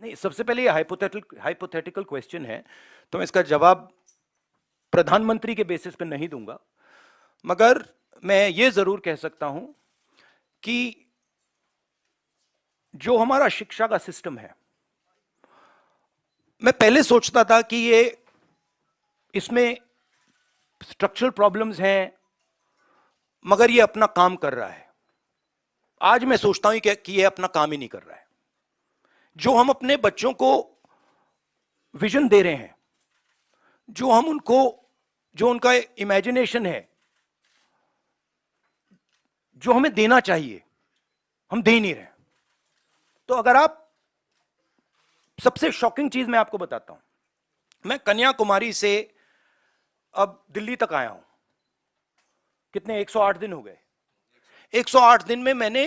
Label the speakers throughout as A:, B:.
A: नहीं, सबसे पहले ये हाइपोथेटिकल क्वेश्चन है, तो मैं इसका जवाब प्रधानमंत्री के बेसिस पे नहीं दूंगा, मगर मैं ये जरूर कह सकता हूं कि जो हमारा शिक्षा का सिस्टम है, मैं पहले सोचता था कि ये इसमें स्ट्रक्चरल प्रॉब्लम्स हैं, मगर ये अपना काम कर रहा है। आज मैं सोचता हूं कि ये अपना काम ही नहीं कर रहा है। जो हम अपने बच्चों को विजन दे रहे हैं, जो हम उनको, जो उनका इमेजिनेशन है, जो हमें देना चाहिए, हम दे नहीं रहे। तो अगर आप, सबसे शॉकिंग चीज मैं आपको बताता हूं, मैं कन्याकुमारी से अब दिल्ली तक आया हूं, कितने 108 दिन हो गए। 108 दिन में मैंने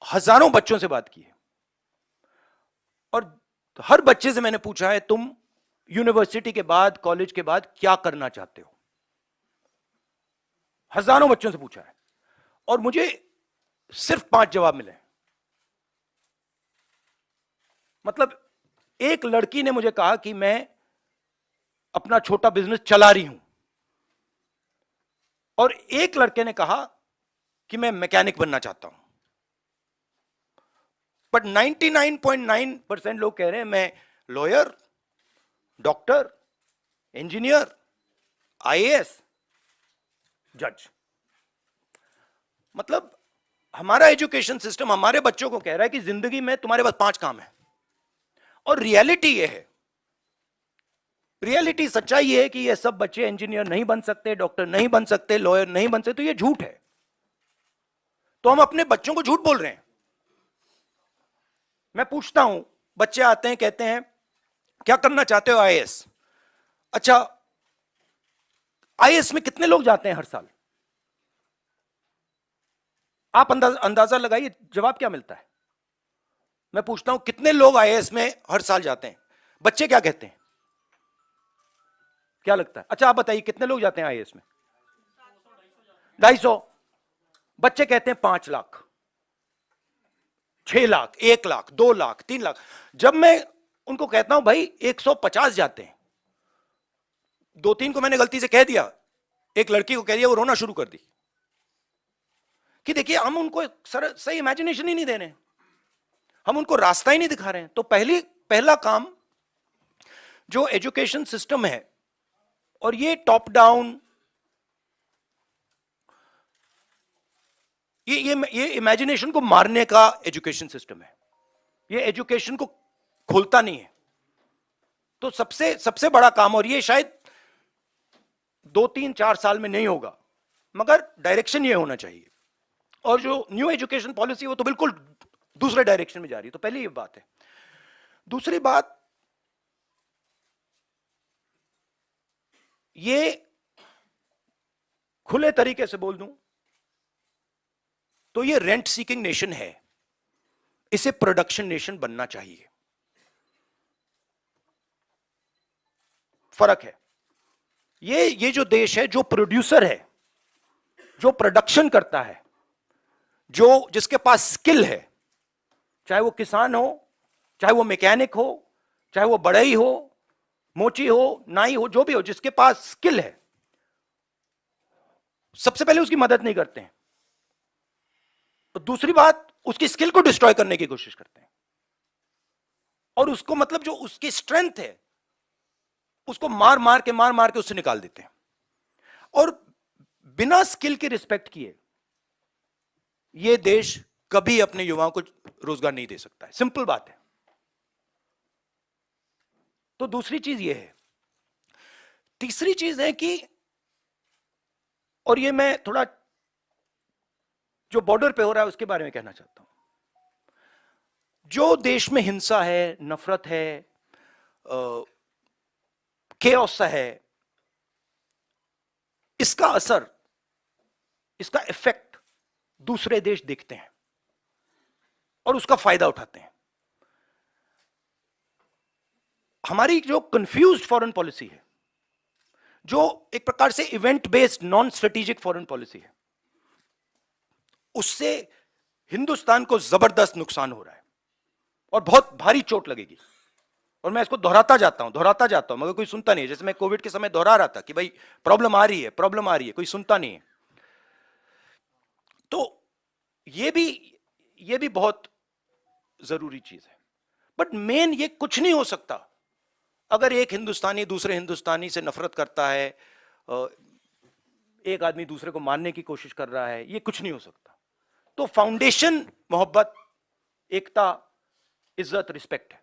A: हजारों बच्चों से बात की है, और हर बच्चे से मैंने पूछा है तुम यूनिवर्सिटी के बाद, कॉलेज के बाद क्या करना चाहते हो। हजारों बच्चों से पूछा है और मुझे सिर्फ 5 जवाब मिले। मतलब एक लड़की ने मुझे कहा कि मैं अपना छोटा बिजनेस चला रही हूं, और एक लड़के ने कहा कि मैं मैकेनिक बनना चाहता हूं। बट 99.9% लोग कह रहे हैं मैं लॉयर, डॉक्टर, इंजीनियर, आईएएस, जज। मतलब हमारा एजुकेशन सिस्टम हमारे बच्चों को कह रहा है कि जिंदगी में तुम्हारे पास 5 काम है, और रियलिटी ये है, रियलिटी सच्चाई ये है कि ये सब बच्चे इंजीनियर नहीं बन सकते, डॉक्टर नहीं बन सकते, लॉयर नहीं बन सकते। तो ये झूठ है। तो हम अपने बच्चों को झूठ बोल रहे हैं। मैं पूछता हूं, बच्चे आते हैं, कहते हैं क्या करना चाहते हो? आईएएस। अच्छा, आईएएस में कितने लोग जाते हैं हर साल? आप अंदाजा लगाइए, जवाब क्या मिलता है। मैं पूछता हूं कितने लोग आईएएस में हर साल जाते हैं, बच्चे क्या कहते हैं? क्या लगता है? अच्छा आप बताइए कितने लोग जाते हैं आईएएस में? 250। बच्चे कहते हैं 5 लाख, 6 लाख, 1 लाख, 2 लाख, 3 लाख। जब मैं उनको कहता हूं भाई 150 जाते हैं, 2-3 को मैंने गलती से कह दिया, एक लड़की को कह दिया, वो रोना शुरू कर दी कि देखिए हम उनको सही इमेजिनेशन ही नहीं दे रहे हैं, हम उनको रास्ता ही नहीं दिखा रहे हैं। तो पहला काम जो एजुकेशन सिस्टम है, और ये टॉप डाउन, ये इमेजिनेशन को मारने का एजुकेशन सिस्टम है, ये एजुकेशन को खोलता नहीं है। तो सबसे बड़ा काम, और ये शायद 2-3-4 साल में नहीं होगा, मगर डायरेक्शन ये होना चाहिए। और जो न्यू एजुकेशन पॉलिसी वो तो बिल्कुल दूसरे डायरेक्शन में जा रही है। तो पहली ये बात है। दूसरी बात, ये खुले तरीके से बोल दूं तो ये रेंट सीकिंग नेशन है, इसे प्रोडक्शन नेशन बनना चाहिए। फर्क है। ये जो देश है, जो प्रोड्यूसर है, जो प्रोडक्शन करता है, जिसके पास स्किल है, चाहे वो किसान हो, चाहे वो मैकेनिक हो, चाहे वो बढ़ई हो, मोची हो, नाई हो, जो भी हो, जिसके पास स्किल है, सबसे पहले उसकी मदद नहीं करते हैं। तो दूसरी बात, उसकी स्किल को डिस्ट्रॉय करने की कोशिश करते हैं, और उसको, मतलब जो उसकी स्ट्रेंथ है, उसको मार मार के उससे निकाल देते हैं। और बिना स्किल की रिस्पेक्ट किए ये देश कभी अपने युवाओं को रोजगार नहीं दे सकता है। सिंपल बात है। तो दूसरी चीज ये है। तीसरी चीज है कि, और ये मैं थोड़ा जो बॉर्डर पे हो रहा है उसके बारे में कहना चाहता हूं। जो देश में हिंसा है, नफरत है, केओस है, इसका असर, इसका इफेक्ट दूसरे देश देखते हैं और उसका फायदा उठाते हैं। हमारी जो कंफ्यूज्ड फॉरेन पॉलिसी है, जो एक प्रकार से event based non strategic foreign policy है, उससे हिंदुस्तान को जबरदस्त नुकसान हो रहा है। और बहुत भारी चोट लगेगी। और मैं इसको दोहराता जाता हूं मगर कोई सुनता नहीं है। जैसे मैं कोविड के समय दोहरा रहा था कि भाई प्रॉब्लम आ रही है, कोई सुनता नहीं है। तो ये भी बहुत जरूरी चीज है। बट मेन ये कुछ नहीं हो सकता अगर एक हिंदुस्तानी दूसरे हिंदुस्तानी से नफरत करता है, एक आदमी दूसरे को मारने की कोशिश कर रहा है, ये कुछ नहीं हो सकता। तो फाउंडेशन मोहब्बत, एकता, इज्जत, रिस्पेक्ट है।